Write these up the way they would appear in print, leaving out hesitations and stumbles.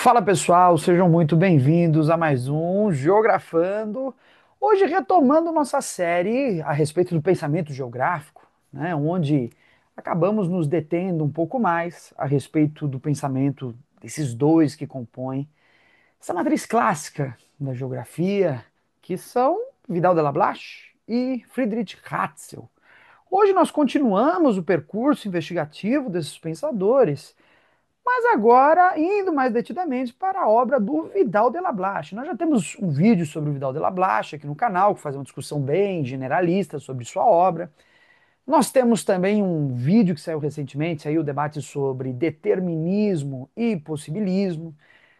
Fala pessoal, sejam muito bem-vindos a mais um Geografando. Hoje retomando nossa série a respeito do pensamento geográfico, né, onde acabamos nos detendo um pouco mais a respeito do pensamento desses dois que compõem essa matriz clássica da geografia, que são Vidal de la Blache e Friedrich Ratzel. Hoje nós continuamos o percurso investigativo desses pensadores, mas agora, indo mais detidamente para a obra do Vidal de la Blache. Nós já temos um vídeo sobre o Vidal de la Blache aqui no canal, que faz uma discussão bem generalista sobre sua obra. Nós temos também um vídeo que saiu recentemente, saiu o debate sobre determinismo e possibilismo.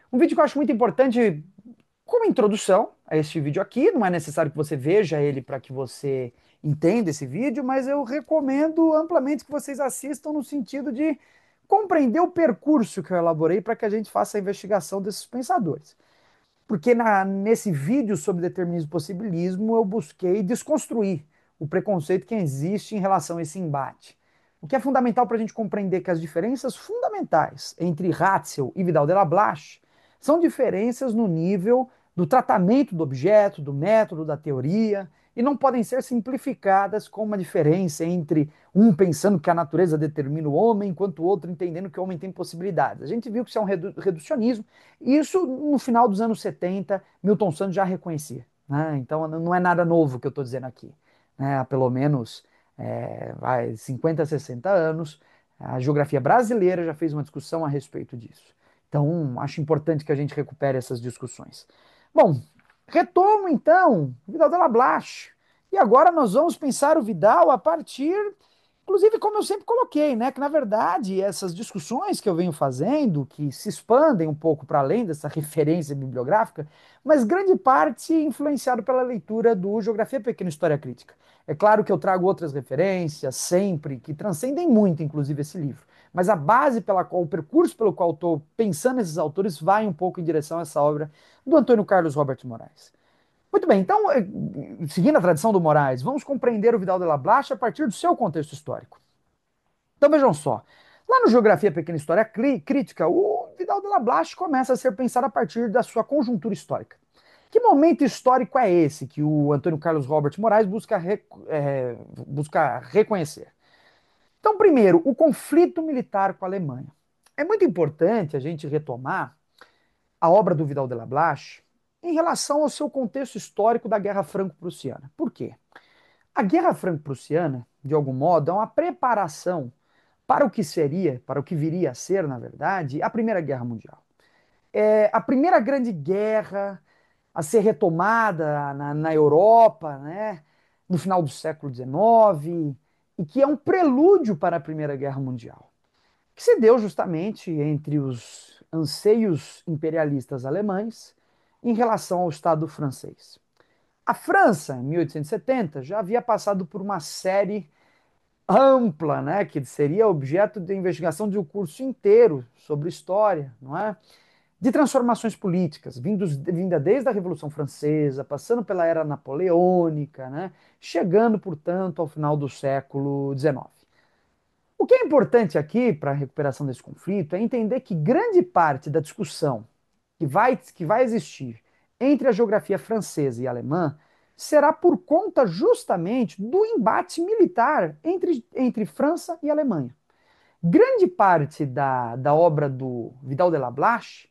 Um vídeo que eu acho muito importante como introdução a este vídeo aqui. Não é necessário que você veja ele para que você entenda esse vídeo, mas eu recomendo amplamente que vocês assistam no sentido de compreender o percurso que eu elaborei para que a gente faça a investigação desses pensadores. Porque nesse vídeo sobre determinismo e possibilismo eu busquei desconstruir o preconceito que existe em relação a esse embate. O que é fundamental para a gente compreender que as diferenças fundamentais entre Ratzel e Vidal de la Blache são diferenças no nível do tratamento do objeto, do método, da teoria, e não podem ser simplificadas com uma diferença entre um pensando que a natureza determina o homem, enquanto o outro entendendo que o homem tem possibilidades. A gente viu que isso é um reducionismo, e isso no final dos anos 70, Milton Santos já reconhecia. Né? Então não é nada novo que eu estou dizendo aqui. Né? Há pelo menos 50, 60 anos, a geografia brasileira já fez uma discussão a respeito disso. Então, acho importante que a gente recupere essas discussões. Bom, retomo então Vidal de la Blache. E agora nós vamos pensar o Vidal a partir, inclusive como eu sempre coloquei, né, que na verdade essas discussões que eu venho fazendo, que se expandem um pouco para além dessa referência bibliográfica, mas grande parte influenciado pela leitura do Geografia Pequena História Crítica. É claro que eu trago outras referências sempre que transcendem muito, inclusive esse livro. Mas a base pela qual, o percurso pelo qual estou pensando esses autores vai um pouco em direção a essa obra do Antônio Carlos Robert Moraes. Muito bem, então, seguindo a tradição do Moraes, vamos compreender o Vidal de la Blache a partir do seu contexto histórico. Então vejam só, lá no Geografia Pequena História Crítica, o Vidal de la Blache começa a ser pensado a partir da sua conjuntura histórica. Que momento histórico é esse que o Antônio Carlos Robert Moraes busca reconhecer? Então, primeiro, o conflito militar com a Alemanha. É muito importante a gente retomar a obra do Vidal de la Blache em relação ao seu contexto histórico da Guerra Franco-Prussiana. Por quê? A Guerra Franco-Prussiana, de algum modo, é uma preparação para o que seria, para o que viria a ser, na verdade, a Primeira Guerra Mundial. É a primeira grande guerra a ser retomada na Europa, né, no final do século XIX, e que é um prelúdio para a Primeira Guerra Mundial, que se deu justamente entre os anseios imperialistas alemães em relação ao Estado francês. A França, em 1870, já havia passado por uma série ampla, né, que seria objeto de investigação de um curso inteiro sobre história, não é? De transformações políticas, vinda desde a Revolução Francesa, passando pela era napoleônica, né, chegando, portanto, ao final do século XIX. O que é importante aqui para a recuperação desse conflito é entender que grande parte da discussão que vai existir entre a geografia francesa e alemã será por conta justamente do embate militar entre França e Alemanha. Grande parte da obra do Vidal de la Blache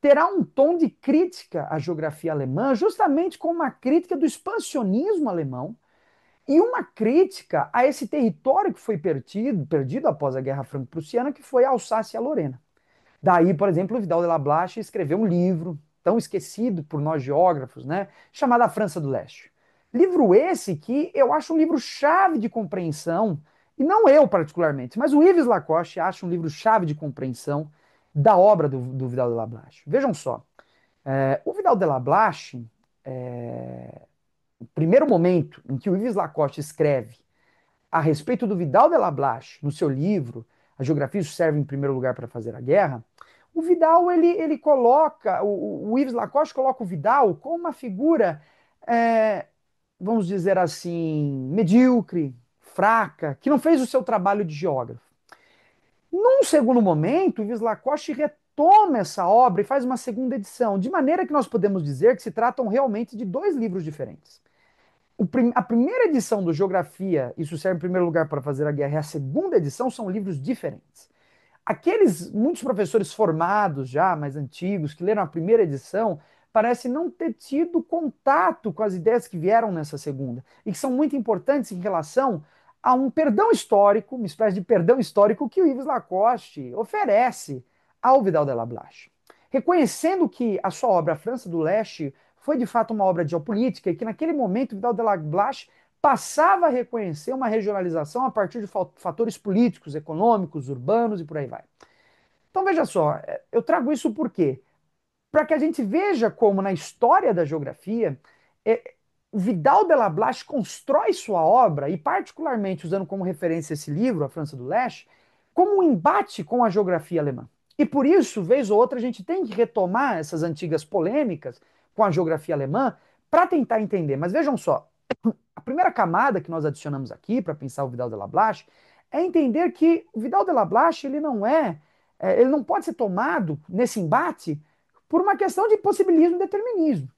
terá um tom de crítica à geografia alemã, justamente como uma crítica do expansionismo alemão e uma crítica a esse território que foi perdido após a Guerra Franco-Prussiana, que foi a Alsácia e a Lorena. Daí, por exemplo, o Vidal de la Blache escreveu um livro, tão esquecido por nós geógrafos, né, chamado A França do Leste. Livro esse que eu acho um livro-chave de compreensão, e não eu particularmente, mas o Yves Lacoste acha um livro-chave de compreensão da obra do Vidal de la Blache. Vejam só, o Vidal de la Blache, o primeiro momento em que o Yves Lacoste escreve a respeito do Vidal de la Blache no seu livro A Geografia serve em primeiro lugar para fazer a guerra, o Vidal ele coloca, o Yves Lacoste coloca o Vidal como uma figura, é, vamos dizer assim, medíocre, fraca, que não fez o seu trabalho de geógrafo. Num segundo momento, o Yves Lacoste retoma essa obra e faz uma segunda edição, de maneira que nós podemos dizer que se tratam realmente de dois livros diferentes. A primeira edição do Geografia, isso serve em primeiro lugar para fazer a guerra, e a segunda edição são livros diferentes. Aqueles, muitos professores formados já, mais antigos, que leram a primeira edição, parecem não ter tido contato com as ideias que vieram nessa segunda, e que são muito importantes em relação a um perdão histórico, uma espécie de perdão histórico que o Yves Lacoste oferece ao Vidal de la Blache. Reconhecendo que a sua obra, A França do Leste, foi de fato uma obra de geopolítica e que naquele momento Vidal de la Blache passava a reconhecer uma regionalização a partir de fatores políticos, econômicos, urbanos e por aí vai. Então veja só, eu trago isso por quê? Para que a gente veja como na história da geografia, Vidal de la Blache constrói sua obra, e particularmente usando como referência esse livro, A França do Leste, como um embate com a geografia alemã. E por isso, vez ou outra, a gente tem que retomar essas antigas polêmicas com a geografia alemã para tentar entender. Mas vejam só, a primeira camada que nós adicionamos aqui para pensar o Vidal de la Blache é entender que o Vidal de la Blache ele não pode ser tomado nesse embate por uma questão de possibilismo e determinismo.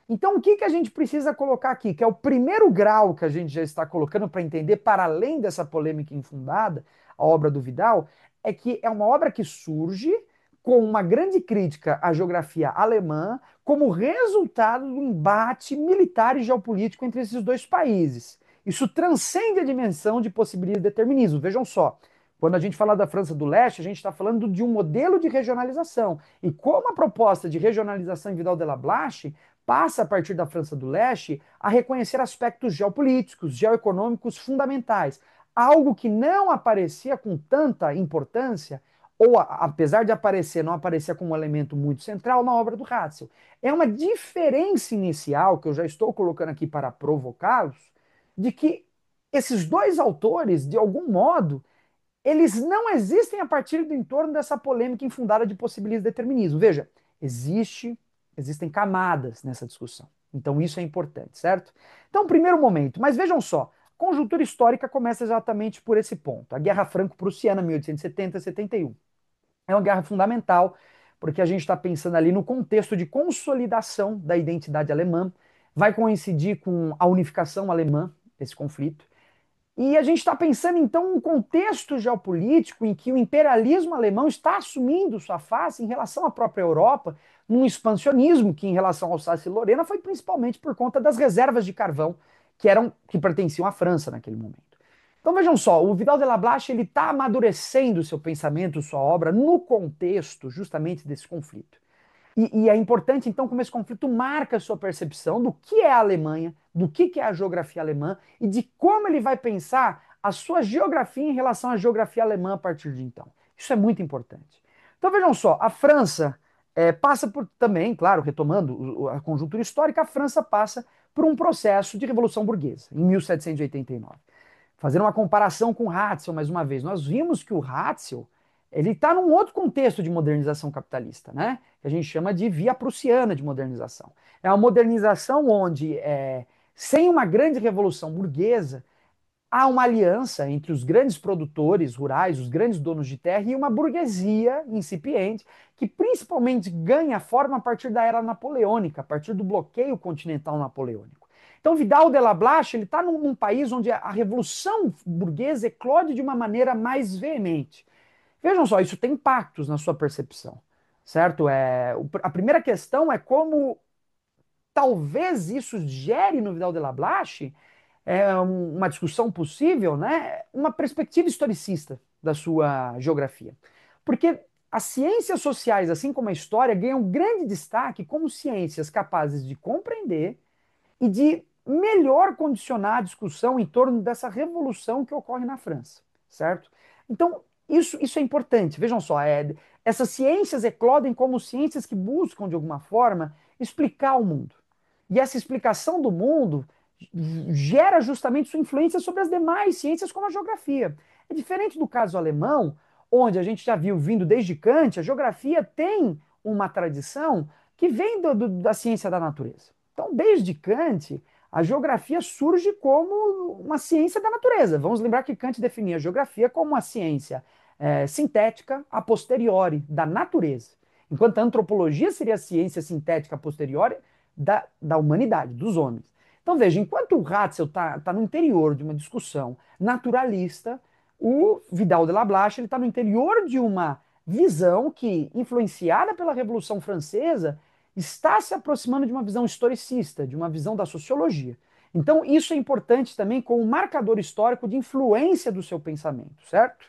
Então, o que, que a gente precisa colocar aqui, que é o primeiro grau que a gente já está colocando para entender, para além dessa polêmica infundada, a obra do Vidal, é que é uma obra que surge com uma grande crítica à geografia alemã, como resultado do embate militar e geopolítico entre esses dois países. Isso transcende a dimensão de possibilidade e determinismo. Vejam só, quando a gente fala da França do Leste, a gente está falando de um modelo de regionalização. E como a proposta de regionalização em Vidal de la Blache passa, a partir da França do Leste, a reconhecer aspectos geopolíticos, geoeconômicos fundamentais. Algo que não aparecia com tanta importância, ou apesar de aparecer, não aparecia como um elemento muito central na obra do Ratzel. É uma diferença inicial, que eu já estou colocando aqui para provocá-los, de que esses dois autores, de algum modo, eles não existem a partir do entorno dessa polêmica infundada de possibilismo e determinismo. Veja, existem camadas nessa discussão. Então isso é importante, certo? Então, primeiro momento, mas vejam só, a conjuntura histórica começa exatamente por esse ponto. A Guerra Franco-Prussiana, 1870-71. É uma guerra fundamental, porque a gente está pensando ali no contexto de consolidação da identidade alemã, vai coincidir com a unificação alemã, esse conflito. E a gente está pensando, então, um contexto geopolítico em que o imperialismo alemão está assumindo sua face em relação à própria Europa, num expansionismo que, em relação ao Alsácia e Lorena, foi principalmente por conta das reservas de carvão que pertenciam à França naquele momento. Então vejam só, o Vidal de la Blache ele está amadurecendo seu pensamento, sua obra, no contexto justamente desse conflito. E é importante, então, como esse conflito marca a sua percepção do que é a Alemanha, do que é a geografia alemã e de como ele vai pensar a sua geografia em relação à geografia alemã a partir de então. Isso é muito importante. Então, vejam só, a França passa por também, claro, retomando a conjuntura histórica, a França passa por um processo de revolução burguesa, em 1789. Fazendo uma comparação com Ratzel, mais uma vez, nós vimos que o Ratzel ele está num outro contexto de modernização capitalista, né? Que a gente chama de via prussiana de modernização. É uma modernização onde, sem uma grande revolução burguesa, há uma aliança entre os grandes produtores rurais, os grandes donos de terra e uma burguesia incipiente, que principalmente ganha forma a partir da era napoleônica, a partir do bloqueio continental napoleônico. Então, Vidal de la Blache ele está num país onde a revolução burguesa eclode de uma maneira mais veemente. Vejam só, isso tem impactos na sua percepção, certo? A primeira questão é como talvez isso gere no Vidal de la Blache uma discussão possível, né? Uma perspectiva historicista da sua geografia. Porque as ciências sociais, assim como a história, ganham grande destaque como ciências capazes de compreender e de melhor condicionar a discussão em torno dessa revolução que ocorre na França, certo? Então, isso é importante. Vejam só, essas ciências eclodem como ciências que buscam, de alguma forma, explicar o mundo. E essa explicação do mundo gera justamente sua influência sobre as demais ciências, como a geografia. É diferente do caso alemão, onde a gente já viu, vindo desde Kant, a geografia tem uma tradição que vem da ciência da natureza. Então, desde Kant, a geografia surge como uma ciência da natureza. Vamos lembrar que Kant definia a geografia como uma ciência sintética a posteriori da natureza. enquanto a antropologia seria a ciência sintética posterior da humanidade, dos homens. Então veja, enquanto o Ratzel está no interior de uma discussão naturalista, o Vidal de la Blache está no interior de uma visão que, influenciada pela Revolução Francesa, está se aproximando de uma visão historicista, de uma visão da sociologia. Então, isso é importante também como um marcador histórico de influência do seu pensamento, certo?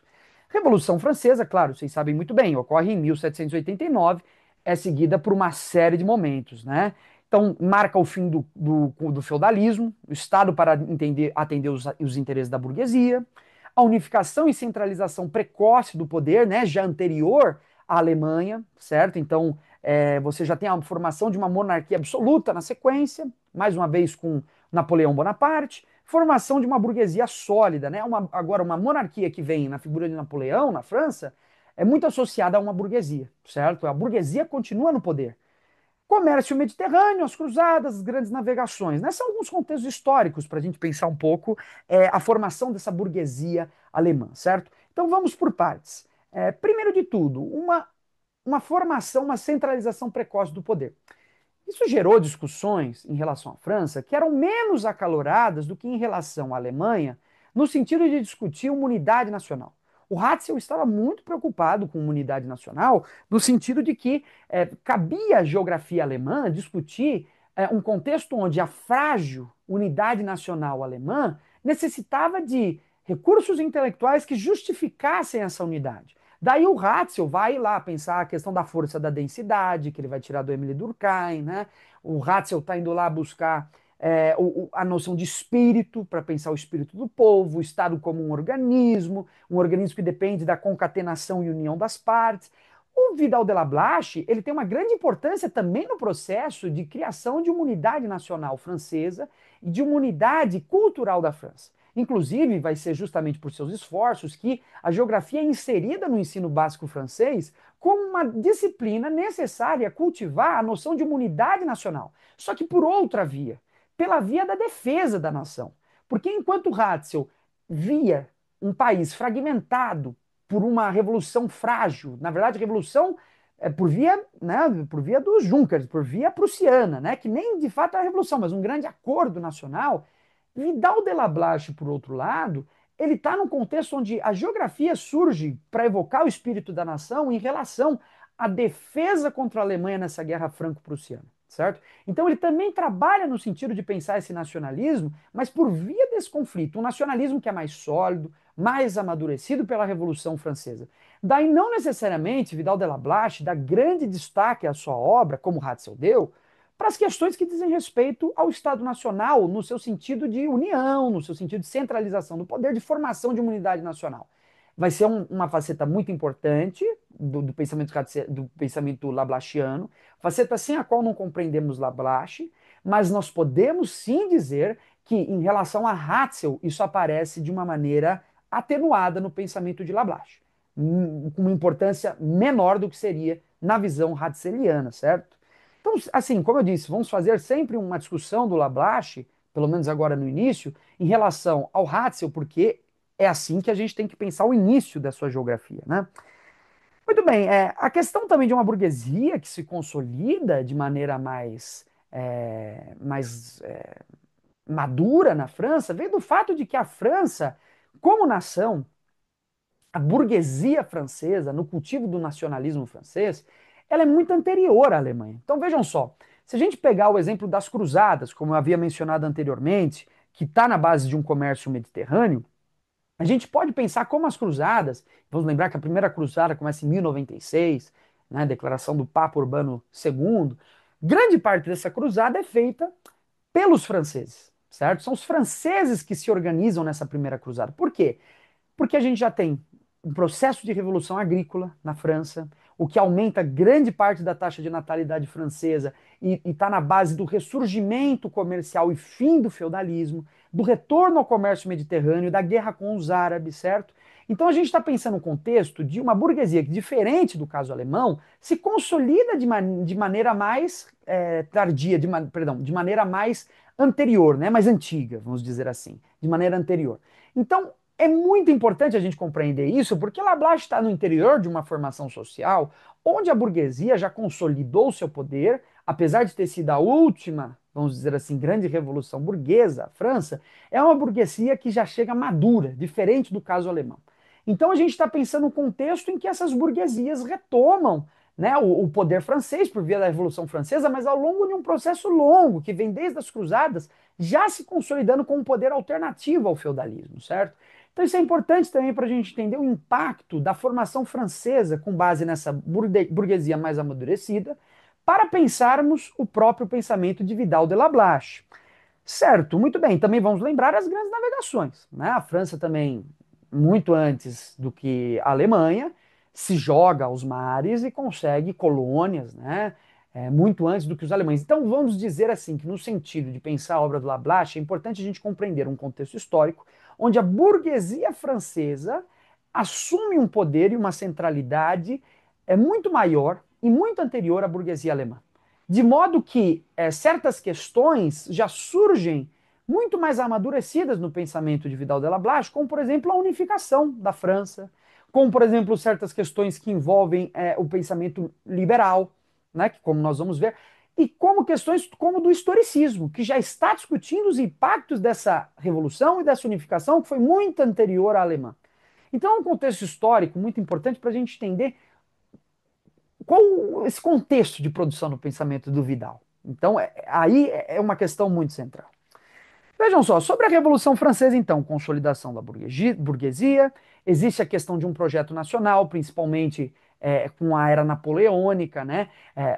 Revolução Francesa, claro, vocês sabem muito bem, ocorre em 1789, é seguida por uma série de momentos, né? Então, marca o fim do feudalismo, o Estado para atender os interesses da burguesia, a unificação e centralização precoce do poder, né, já anterior à Alemanha, certo? Então, você já tem a formação de uma monarquia absoluta na sequência, mais uma vez com Napoleão Bonaparte, formação de uma burguesia sólida, né? Agora, uma monarquia que vem na figura de Napoleão, na França, é muito associada a uma burguesia, certo? A burguesia continua no poder. Comércio mediterrâneo, as cruzadas, as grandes navegações, né? São alguns contextos históricos para a gente pensar um pouco a formação dessa burguesia alemã, certo? Então vamos por partes. Primeiro de tudo, uma formação, uma centralização precoce do poder. Isso gerou discussões em relação à França que eram menos acaloradas do que em relação à Alemanha, no sentido de discutir uma unidade nacional. O Ratzel estava muito preocupado com uma unidade nacional, no sentido de que cabia à geografia alemã discutir um contexto onde a frágil unidade nacional alemã necessitava de recursos intelectuais que justificassem essa unidade. Daí o Ratzel vai lá pensar a questão da força da densidade, que ele vai tirar do Emile Durkheim, né? O Ratzel está indo lá buscar a noção de espírito, para pensar o espírito do povo, o Estado como um organismo que depende da concatenação e união das partes. O Vidal de la Blache, ele tem uma grande importância também no processo de criação de uma unidade nacional francesa e de uma unidade cultural da França. Inclusive, vai ser justamente por seus esforços que a geografia é inserida no ensino básico francês como uma disciplina necessária a cultivar a noção de uma unidade nacional. Só que por outra via, pela via da defesa da nação. Porque enquanto Ratzel via um país fragmentado por uma revolução frágil, na verdade, revolução por via dos Junkers, por via prussiana, né, que nem de fato é a revolução, mas um grande acordo nacional. Vidal de la Blache, por outro lado, ele está num contexto onde a geografia surge para evocar o espírito da nação em relação à defesa contra a Alemanha nessa guerra franco-prussiana, certo? Então ele também trabalha no sentido de pensar esse nacionalismo, mas por via desse conflito, um nacionalismo que é mais sólido, mais amadurecido pela Revolução Francesa. Daí não necessariamente Vidal de la Blache dá grande destaque à sua obra, como Ratzel deu, para as questões que dizem respeito ao Estado Nacional, no seu sentido de união, no seu sentido de centralização do poder, de formação de uma unidade nacional. Vai ser uma faceta muito importante do pensamento lablachiano, faceta sem a qual não compreendemos Lablache, mas nós podemos sim dizer que, em relação a Ratzel, isso aparece de uma maneira atenuada no pensamento de Lablache, com uma importância menor do que seria na visão ratzeliana, certo? Então, assim, como eu disse, vamos fazer sempre uma discussão do Lablache, pelo menos agora no início, em relação ao Ratzel, porque é assim que a gente tem que pensar o início da sua geografia, né? Muito bem, a questão também de uma burguesia que se consolida de maneira mais madura na França, vem do fato de que a França, como nação, a burguesia francesa, no cultivo do nacionalismo francês, ela é muito anterior à Alemanha. Então vejam só, se a gente pegar o exemplo das cruzadas, como eu havia mencionado anteriormente, que está na base de um comércio mediterrâneo, a gente pode pensar como as cruzadas, vamos lembrar que a primeira cruzada começa em 1096, né, declaração do Papa Urbano II, grande parte dessa cruzada é feita pelos franceses, certo? São os franceses que se organizam nessa primeira cruzada. Por quê? Porque a gente já tem um processo de revolução agrícola na França, o que aumenta grande parte da taxa de natalidade francesa e está na base do ressurgimento comercial e fim do feudalismo, do retorno ao comércio mediterrâneo, da guerra com os árabes, certo? Então a gente está pensando no contexto de uma burguesia que, diferente do caso alemão, se consolida de maneira mais tardia, perdão, de maneira mais anterior, né? Mais antiga, vamos dizer assim, de maneira anterior. Então, É muito importante a gente compreender isso, porque Lablache está no interior de uma formação social onde a burguesia já consolidou o seu poder, apesar de ter sido a última, vamos dizer assim, grande revolução burguesa, a França, é uma burguesia que já chega madura, diferente do caso alemão. Então a gente está pensando um contexto em que essas burguesias retomam, né, o poder francês por via da Revolução Francesa, mas ao longo de um processo longo, que vem desde as Cruzadas, já se consolidando como um poder alternativo ao feudalismo, certo? Então isso é importante também para a gente entender o impacto da formação francesa com base nessa burguesia mais amadurecida, para pensarmos o próprio pensamento de Vidal de Lablache. Certo, muito bem. Também vamos lembrar as grandes navegações, né? A França também, muito antes do que a Alemanha, se joga aos mares e consegue colônias, né? Muito antes do que os alemães. Então vamos dizer assim que no sentido de pensar a obra do Lablache, é importante a gente compreender um contexto histórico onde a burguesia francesa assume um poder e uma centralidade muito maior e muito anterior à burguesia alemã. De modo que certas questões já surgem muito mais amadurecidas no pensamento de Vidal de Lablache, como, por exemplo, a unificação da França, como, por exemplo, certas questões que envolvem o pensamento liberal, né, que, como nós vamos ver, e como questões como do historicismo, que já está discutindo os impactos dessa revolução e dessa unificação, que foi muito anterior à alemã. Então, é um contexto histórico muito importante para a gente entender qual esse contexto de produção do pensamento do Vidal. Então, aí é uma questão muito central. Vejam só, sobre a Revolução Francesa, então, consolidação da burguesia, existe a questão de um projeto nacional, principalmente com a era napoleônica, né,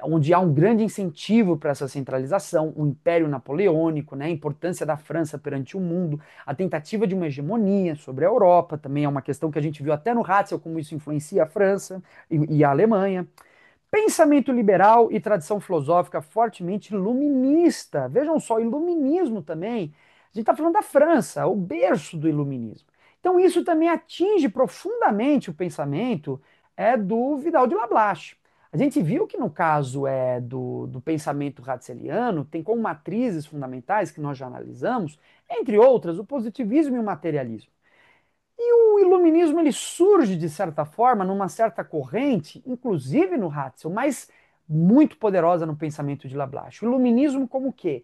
onde há um grande incentivo para essa centralização, o Império Napoleônico, né, a importância da França perante o mundo, a tentativa de uma hegemonia sobre a Europa, também é uma questão que a gente viu até no Ratzel, como isso influencia a França e a Alemanha. Pensamento liberal e tradição filosófica fortemente iluminista. Vejam só, iluminismo também. A gente está falando da França, o berço do iluminismo. Então isso também atinge profundamente o pensamento do Vidal de Lablache. A gente viu que no caso do pensamento ratzeliano, tem como matrizes fundamentais que nós já analisamos, entre outras, o positivismo e o materialismo. E o iluminismo ele surge, de certa forma, numa certa corrente, inclusive no Ratzel, mas muito poderosa no pensamento de Lablache. O iluminismo como que?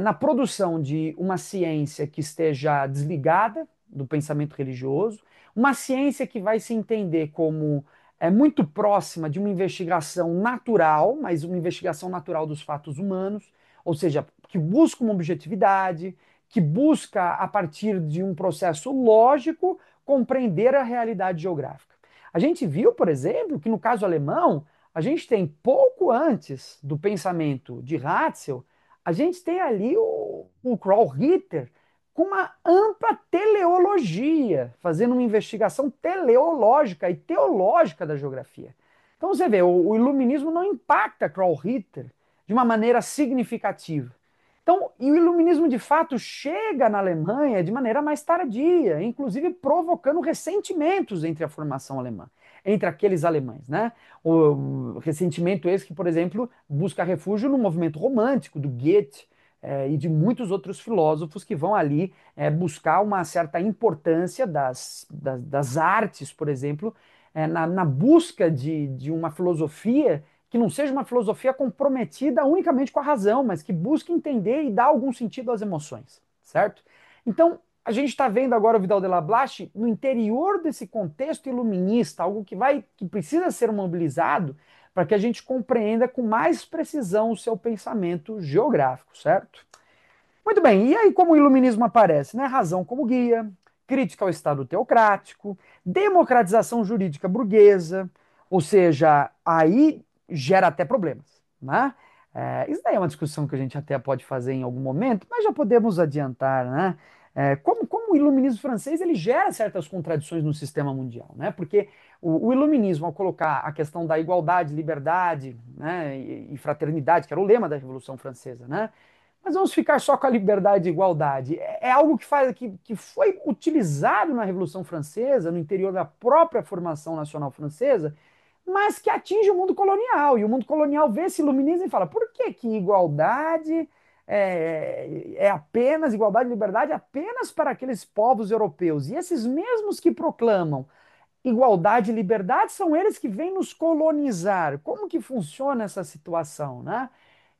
Na produção de uma ciência que esteja desligada do pensamento religioso, uma ciência que vai se entender como muito próxima de uma investigação natural, mas uma investigação natural dos fatos humanos, ou seja, que busca uma objetividade, que busca, a partir de um processo lógico, compreender a realidade geográfica. A gente viu, por exemplo, que no caso alemão, a gente tem pouco antes do pensamento de Ratzel, a gente tem ali o Kroll-Ritter com uma ampla teleologia, fazendo uma investigação teleológica e teológica da geografia. Então você vê, o iluminismo não impacta Kroll-Ritter de uma maneira significativa. Então, e o iluminismo de fato chega na Alemanha de maneira mais tardia, inclusive provocando ressentimentos entre a formação alemã, entre aqueles alemães, né? O ressentimento esse que, por exemplo, busca refúgio no movimento romântico do Goethe e de muitos outros filósofos que vão ali buscar uma certa importância das artes, por exemplo, na busca de uma filosofia que não seja uma filosofia comprometida unicamente com a razão, mas que busque entender e dar algum sentido às emoções, certo? Então, a gente está vendo agora o Vidal de Lablache no interior desse contexto iluminista, algo que precisa ser mobilizado para que a gente compreenda com mais precisão o seu pensamento geográfico, certo? Muito bem, e aí como o iluminismo aparece? Né? Razão como guia, crítica ao Estado teocrático, democratização jurídica burguesa, ou seja, aí gera até problemas, né? Isso daí é uma discussão que a gente até pode fazer em algum momento, mas já podemos adiantar, né? Como o iluminismo francês ele gera certas contradições no sistema mundial, né? Porque o iluminismo, ao colocar a questão da igualdade, liberdade, né, e fraternidade, que era o lema da Revolução Francesa, né? Mas vamos ficar só com a liberdade e igualdade. É algo que foi utilizado na Revolução Francesa, no interior da própria formação nacional francesa, mas que atinge o mundo colonial. E o mundo colonial vê esse iluminismo e fala: por que igualdade é apenas igualdade e liberdade apenas para aqueles povos europeus. E esses mesmos que proclamam igualdade e liberdade são eles que vêm nos colonizar. Como que funciona essa situação, né?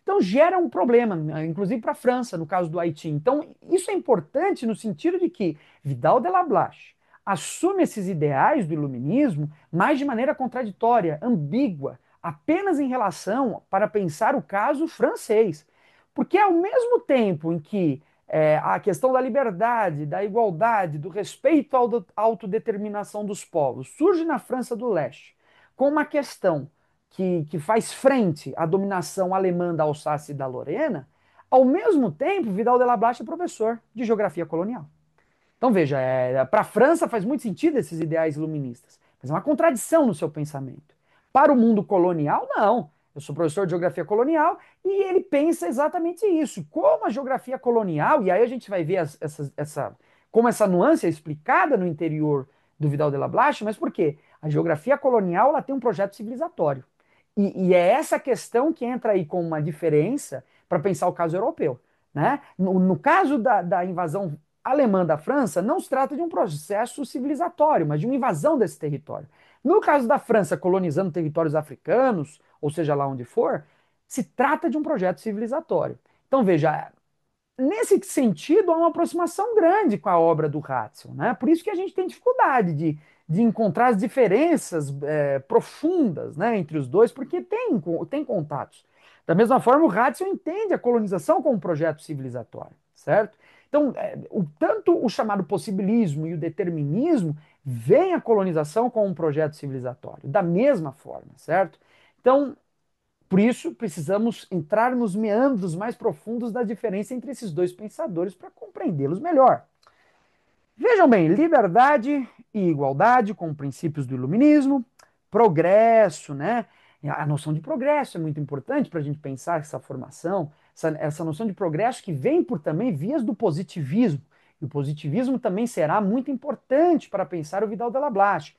Então gera um problema, inclusive para a França, no caso do Haiti. Então isso é importante no sentido de que Vidal de la Blache assume esses ideais do iluminismo, mas de maneira contraditória, ambígua, apenas em relação para pensar o caso francês. Porque ao mesmo tempo em que a questão da liberdade, da igualdade, do respeito à autodeterminação dos povos surge na França do Leste com uma questão que faz frente à dominação alemã da Alsácia e da Lorena, ao mesmo tempo, Vidal de la Blache é professor de geografia colonial. Então veja, para a França faz muito sentido esses ideais iluministas, mas é uma contradição no seu pensamento. Para o mundo colonial, não. Eu sou professor de geografia colonial e ele pensa exatamente isso. Como a geografia colonial, e aí a gente vai ver como essa nuance é explicada no interior do Vidal de la Blache, mas por quê? A geografia colonial ela tem um projeto civilizatório. E é essa questão que entra aí com uma diferença para pensar o caso europeu. Né? No caso da invasão alemã da França, não se trata de um processo civilizatório, mas de uma invasão desse território. No caso da França colonizando territórios africanos, ou seja lá onde for, se trata de um projeto civilizatório. Então veja, nesse sentido há uma aproximação grande com a obra do Ratzel, né? Por isso que a gente tem dificuldade de encontrar as diferenças profundas, né, entre os dois, porque tem contatos. Da mesma forma, o Ratzel entende a colonização como um projeto civilizatório, certo? Então, tanto o chamado possibilismo e o determinismo veem a colonização como um projeto civilizatório, da mesma forma, certo? Então, por isso, precisamos entrar nos meandros mais profundos da diferença entre esses dois pensadores para compreendê-los melhor. Vejam bem, liberdade e igualdade como princípios do iluminismo, progresso, né? A noção de progresso é muito importante para a gente pensar essa formação, essa noção de progresso que vem por também vias do positivismo. E o positivismo também será muito importante para pensar o Vidal de la Blache,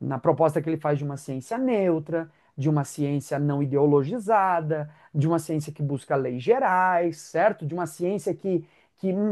na proposta que ele faz de uma ciência neutra, de uma ciência não ideologizada, de uma ciência que busca leis gerais, certo? De uma ciência que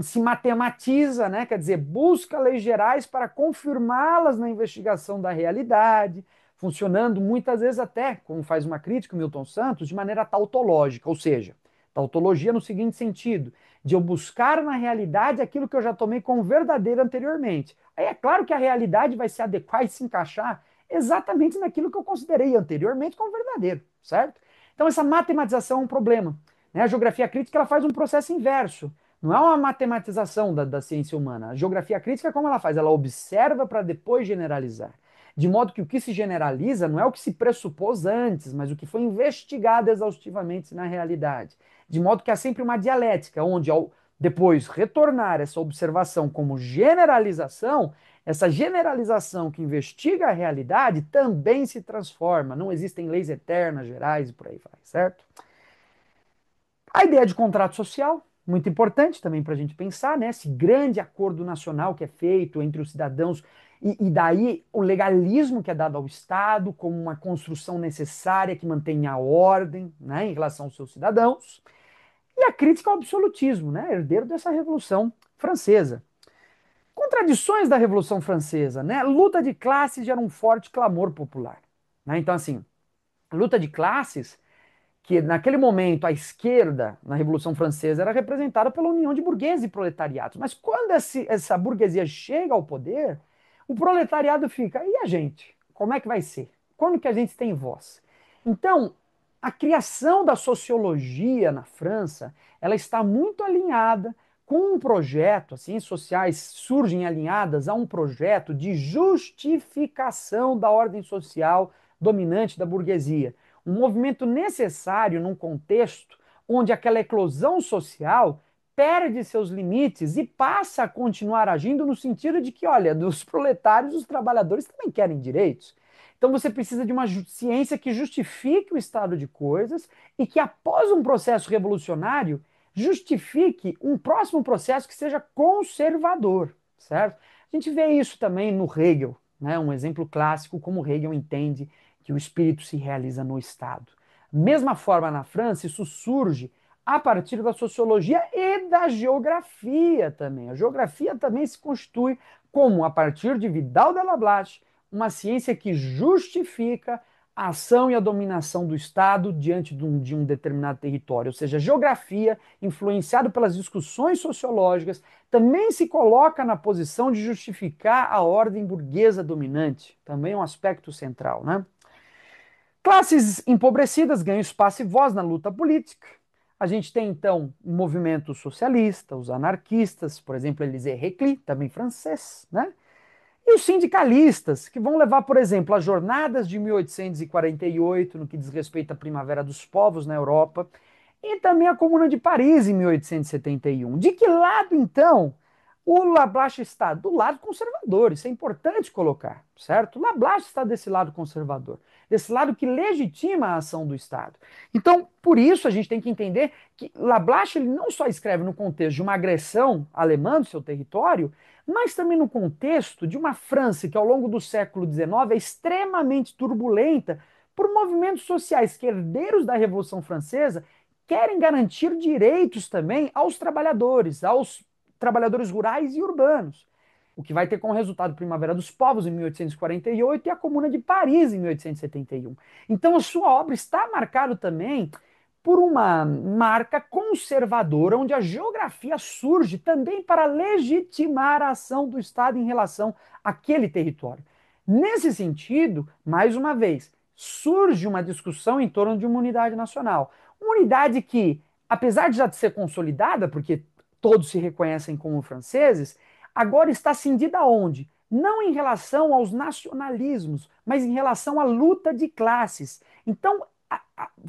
se matematiza, né? Quer dizer, busca leis gerais para confirmá-las na investigação da realidade, funcionando muitas vezes até, como faz uma crítica o Milton Santos, de maneira tautológica, ou seja, tautologia no seguinte sentido, de eu buscar na realidade aquilo que eu já tomei como verdadeiro anteriormente. Aí é claro que a realidade vai se adequar e se encaixar exatamente naquilo que eu considerei anteriormente como verdadeiro, certo? Então essa matematização é um problema. Né? A geografia crítica ela faz um processo inverso. Não é uma matematização da ciência humana. A geografia crítica, como ela faz? Ela observa para depois generalizar. De modo que o que se generaliza não é o que se pressupôs antes, mas o que foi investigado exaustivamente na realidade. De modo que há sempre uma dialética, onde ao depois retornar essa observação como generalização, essa generalização que investiga a realidade também se transforma. Não existem leis eternas, gerais e por aí vai, certo? A ideia de contrato social, muito importante também para a gente pensar, né? Esse grande acordo nacional que é feito entre os cidadãos, e daí o legalismo que é dado ao Estado como uma construção necessária que mantém a ordem, né, em relação aos seus cidadãos, e a crítica ao absolutismo, né, herdeiro dessa Revolução Francesa. Contradições da Revolução Francesa, né? Luta de classes gera um forte clamor popular. Né? Então, assim, luta de classes que naquele momento a esquerda na Revolução Francesa era representada pela união de burgueses e proletariados. Mas quando essa burguesia chega ao poder, o proletariado fica, e a gente? Como é que vai ser? Quando que a gente tem voz? Então, a criação da sociologia na França, ela está muito alinhada com um projeto, as ciências sociais surgem alinhadas a um projeto de justificação da ordem social dominante da burguesia um movimento necessário num contexto onde aquela eclosão social perde seus limites e passa a continuar agindo no sentido de que, olha, dos proletários, os trabalhadores também querem direitos. Então você precisa de uma ciência que justifique o estado de coisas e que, após um processo revolucionário, justifique um próximo processo que seja conservador, certo? A gente vê isso também no Hegel, né? Um exemplo clássico como Hegel entende que o espírito se realiza no Estado. Mesma forma na França, isso surge a partir da sociologia e da geografia também. A geografia também se constitui como, a partir de Vidal de la Blache, uma ciência que justifica a ação e a dominação do Estado diante de um determinado território. Ou seja, a geografia, influenciada pelas discussões sociológicas, também se coloca na posição de justificar a ordem burguesa dominante. Também é um aspecto central, né? Classes empobrecidas ganham espaço e voz na luta política. A gente tem então o movimento socialista, os anarquistas, por exemplo, Élisée Reclus, também francês, né? E os sindicalistas, que vão levar, por exemplo, as jornadas de 1848, no que diz respeito à Primavera dos Povos na Europa, e também a Comuna de Paris em 1871. De que lado, então, o Lablache está? Do lado conservador, isso é importante colocar, certo? O Lablache está desse lado conservador, desse lado que legitima a ação do Estado. Então, por isso, a gente tem que entender que Lablache ele não só escreve no contexto de uma agressão alemã do seu território, mas também no contexto de uma França que, ao longo do século XIX, é extremamente turbulenta por movimentos sociais que, herdeiros da Revolução Francesa, querem garantir direitos também aos trabalhadores rurais e urbanos. O que vai ter como resultado a Primavera dos Povos em 1848 e a Comuna de Paris em 1871. Então a sua obra está marcada também por uma marca conservadora, onde a geografia surge também para legitimar a ação do Estado em relação àquele território. Nesse sentido, mais uma vez, surge uma discussão em torno de uma unidade nacional. Uma unidade que, apesar de já ser consolidada, porque todos se reconhecem como franceses, agora está cindida onde? Não em relação aos nacionalismos, mas em relação à luta de classes. Então,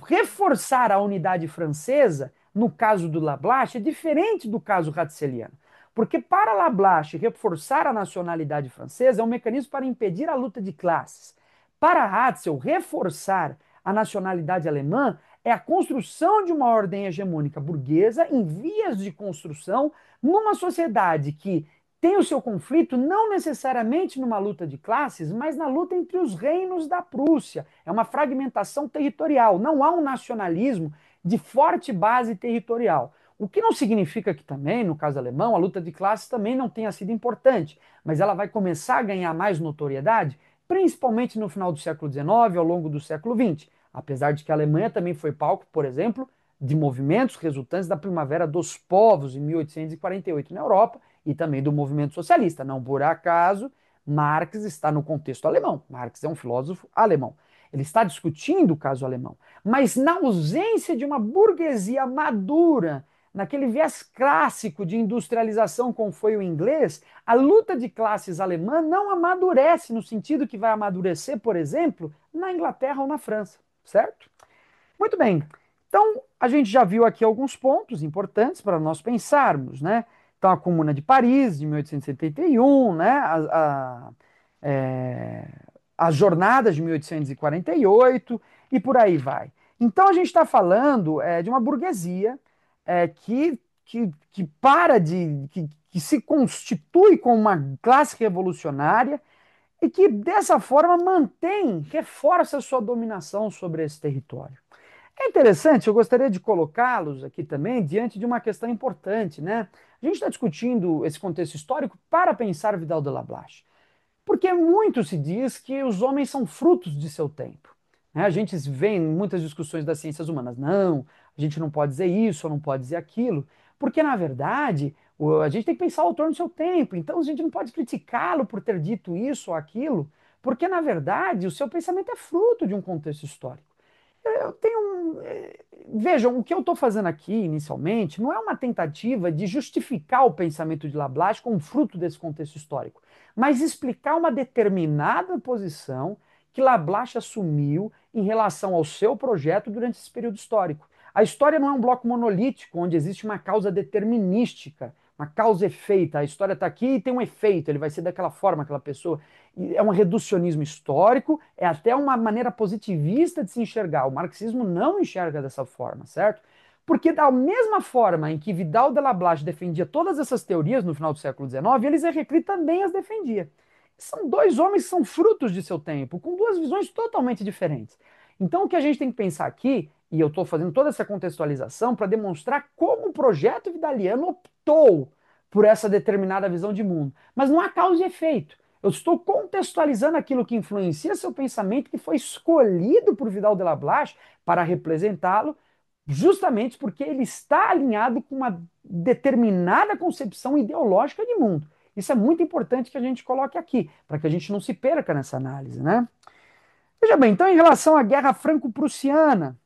reforçar a unidade francesa, no caso do Lablache, é diferente do caso ratzeliano. Porque para Lablache, reforçar a nacionalidade francesa é um mecanismo para impedir a luta de classes. Para Ratzel, reforçar a nacionalidade alemã é a construção de uma ordem hegemônica burguesa em vias de construção numa sociedade que tem o seu conflito não necessariamente numa luta de classes, mas na luta entre os reinos da Prússia. É uma fragmentação territorial, não há um nacionalismo de forte base territorial. O que não significa que também, no caso alemão, a luta de classes também não tenha sido importante, mas ela vai começar a ganhar mais notoriedade, principalmente no final do século XIX, ao longo do século XX. Apesar de que a Alemanha também foi palco, por exemplo, de movimentos resultantes da Primavera dos Povos em 1848 na Europa e também do movimento socialista. Não por acaso, Marx está no contexto alemão. Marx é um filósofo alemão. Ele está discutindo o caso alemão. Mas na ausência de uma burguesia madura, naquele viés clássico de industrialização como foi o inglês, a luta de classes alemã não amadurece no sentido que vai amadurecer, por exemplo, na Inglaterra ou na França, certo? Muito bem. Então, a gente já viu aqui alguns pontos importantes para nós pensarmos, né? Então, a Comuna de Paris, de 1871, né? É, as jornadas de 1848 e por aí vai. Então, a gente está falando de uma burguesia que para que se constitui como uma classe revolucionária e que, dessa forma, mantém, reforça a sua dominação sobre esse território. É interessante, eu gostaria de colocá-los aqui também diante de uma questão importante, né? A gente está discutindo esse contexto histórico para pensar Vidal de la Blache, porque muito se diz que os homens são frutos de seu tempo, né? A gente vê em muitas discussões das ciências humanas, não, a gente não pode dizer isso, ou não pode dizer aquilo, porque na verdade a gente tem que pensar o autor no seu tempo, então a gente não pode criticá-lo por ter dito isso ou aquilo, porque na verdade o seu pensamento é fruto de um contexto histórico. Eu tenho um. Vejam, o que eu estou fazendo aqui inicialmente não é uma tentativa de justificar o pensamento de Lablache como fruto desse contexto histórico, mas explicar uma determinada posição que Lablache assumiu em relação ao seu projeto durante esse período histórico. A história não é um bloco monolítico onde existe uma causa determinística, uma causa-efeito. A história está aqui e tem um efeito, ele vai ser daquela forma, aquela pessoa. É um reducionismo histórico, é até uma maneira positivista de se enxergar. O marxismo não enxerga dessa forma, certo? Porque da mesma forma em que Vidal de la Blache defendia todas essas teorias no final do século XIX, Élisée Reclus também as defendia. São dois homens que são frutos de seu tempo, com duas visões totalmente diferentes. Então o que a gente tem que pensar aqui e eu estou fazendo toda essa contextualização para demonstrar como o projeto vidaliano optou por essa determinada visão de mundo. Mas não há causa e efeito. Eu estou contextualizando aquilo que influencia seu pensamento, que foi escolhido por Vidal de la Blache para representá-lo, justamente porque ele está alinhado com uma determinada concepção ideológica de mundo. Isso é muito importante que a gente coloque aqui, para que a gente não se perca nessa análise, né? Veja bem, então, em relação à Guerra Franco-Prussiana,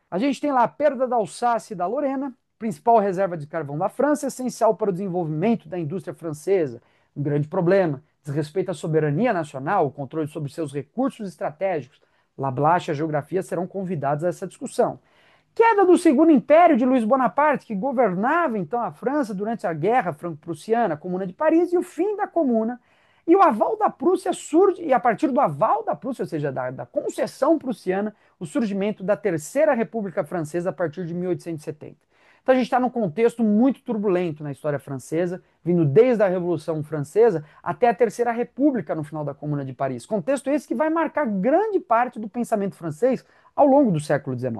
a gente tem lá a perda da Alsácia e da Lorena, principal reserva de carvão da França, essencial para o desenvolvimento da indústria francesa. Um grande problema, diz respeito à soberania nacional, o controle sobre seus recursos estratégicos. Lablache e a geografia serão convidados a essa discussão. Queda do Segundo Império de Luís Bonaparte, que governava então a França durante a Guerra Franco-Prussiana, a Comuna de Paris, e o fim da Comuna. E o aval da Prússia surge, e a partir do aval da Prússia, ou seja, da concessão prussiana, o surgimento da Terceira República Francesa a partir de 1870. Então a gente está num contexto muito turbulento na história francesa, vindo desde a Revolução Francesa até a Terceira República no final da Comuna de Paris. Contexto esse que vai marcar grande parte do pensamento francês ao longo do século XIX.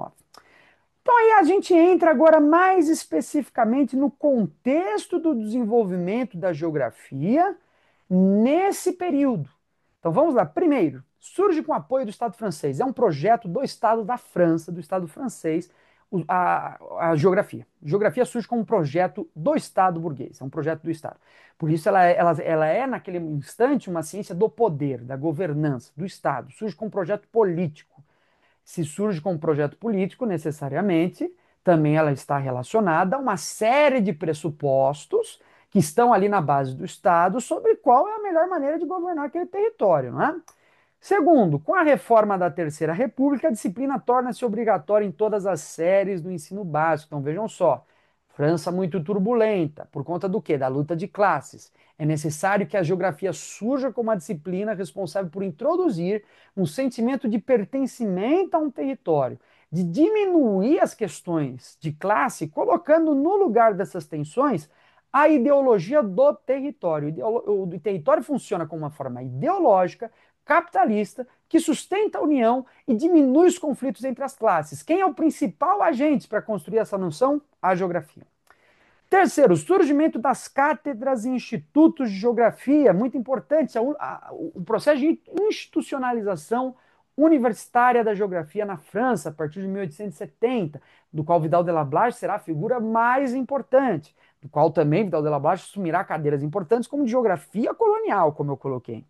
Então aí a gente entra agora mais especificamente no contexto do desenvolvimento da geografia nesse período. Então vamos lá. Primeiro, surge com o apoio do Estado francês. É um projeto do Estado da França, do Estado francês, a geografia. Geografia surge como um projeto do Estado burguês, é um projeto do Estado. Por isso ela é, naquele instante, uma ciência do poder, da governança, do Estado. Surge como um projeto político. Se surge como um projeto político, necessariamente, também ela está relacionada a uma série de pressupostos que estão ali na base do Estado sobre qual é a melhor maneira de governar aquele território, não é? Segundo, com a reforma da Terceira República, a disciplina torna-se obrigatória em todas as séries do ensino básico. Então vejam só, França muito turbulenta, por conta do quê? Da luta de classes. É necessário que a geografia surja como uma disciplina responsável por introduzir um sentimento de pertencimento a um território, de diminuir as questões de classe, colocando no lugar dessas tensões a ideologia do território. O território funciona como uma forma ideológica, capitalista, que sustenta a união e diminui os conflitos entre as classes. Quem é o principal agente para construir essa noção? A geografia. Terceiro, o surgimento das cátedras e institutos de geografia, muito importante, o processo de institucionalização universitária da geografia na França, a partir de 1870, do qual Vidal de la Blache será a figura mais importante, do qual também Vidal de la Blache assumirá cadeiras importantes como de geografia colonial, como eu coloquei.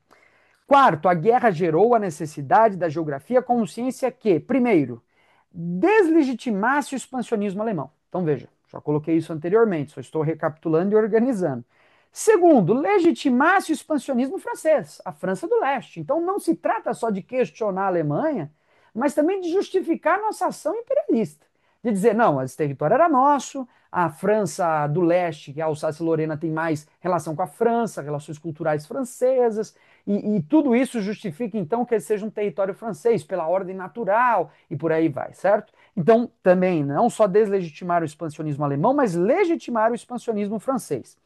Quarto, a guerra gerou a necessidade da geografia como ciência que, primeiro, deslegitimasse o expansionismo alemão. Então veja, já coloquei isso anteriormente, só estou recapitulando e organizando. Segundo, legitimasse o expansionismo francês, a França do Leste. Então não se trata só de questionar a Alemanha, mas também de justificar nossa ação imperialista. De dizer, não, esse território era nosso, a França do Leste, que é a Alsácia-Lorena, tem mais relação com a França, relações culturais francesas, e tudo isso justifica então que ele seja um território francês, pela ordem natural, e por aí vai, certo? Então, também, não só deslegitimar o expansionismo alemão, mas legitimar o expansionismo francês.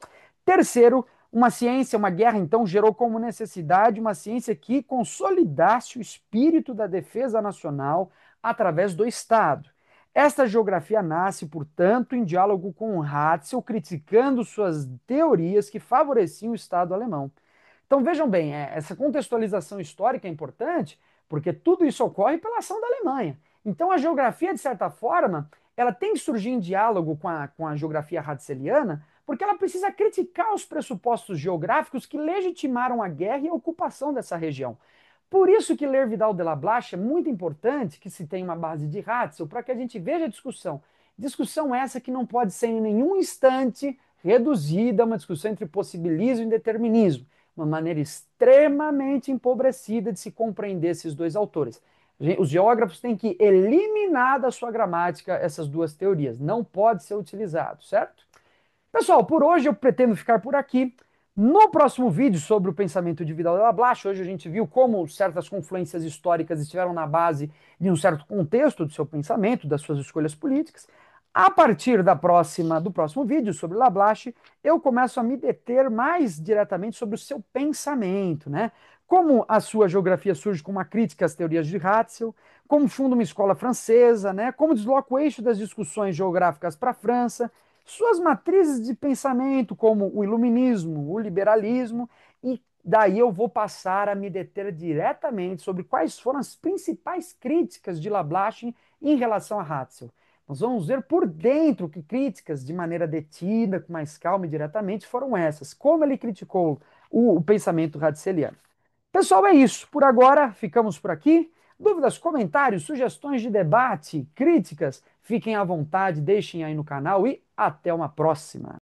Terceiro, uma ciência, uma guerra, então, gerou como necessidade uma ciência que consolidasse o espírito da defesa nacional através do Estado. Esta geografia nasce, portanto, em diálogo com Ratzel, criticando suas teorias que favoreciam o Estado alemão. Então vejam bem, essa contextualização histórica é importante porque tudo isso ocorre pela ação da Alemanha. Então a geografia, de certa forma, ela tem que surgir em diálogo com a geografia ratzeliana, porque ela precisa criticar os pressupostos geográficos que legitimaram a guerra e a ocupação dessa região. Por isso que ler Vidal de la Blache é muito importante que se tenha uma base de Ratzel para que a gente veja a discussão. Discussão essa que não pode ser em nenhum instante reduzida a uma discussão entre possibilismo e determinismo. Uma maneira extremamente empobrecida de se compreender esses dois autores. Os geógrafos têm que eliminar da sua gramática essas duas teorias. Não pode ser utilizado, certo? Pessoal, por hoje eu pretendo ficar por aqui. No próximo vídeo sobre o pensamento de Vidal de la Blache, hoje a gente viu como certas confluências históricas estiveram na base de um certo contexto do seu pensamento, das suas escolhas políticas. A partir do próximo vídeo sobre Lablache, eu começo a me deter mais diretamente sobre o seu pensamento, né? como a sua geografia surge com uma crítica às teorias de Ratzel, como funda uma escola francesa, né? Como desloca o eixo das discussões geográficas para a França, suas matrizes de pensamento, como o iluminismo, o liberalismo, e daí eu vou passar a me deter diretamente sobre quais foram as principais críticas de Lablache em relação a Ratzel. Nós vamos ver por dentro que críticas, de maneira detida, com mais calma e diretamente, foram essas. Como ele criticou o pensamento ratzeliano. Pessoal, é isso. Por agora, ficamos por aqui. Dúvidas, comentários, sugestões de debate, críticas, fiquem à vontade, deixem aí no canal e até uma próxima.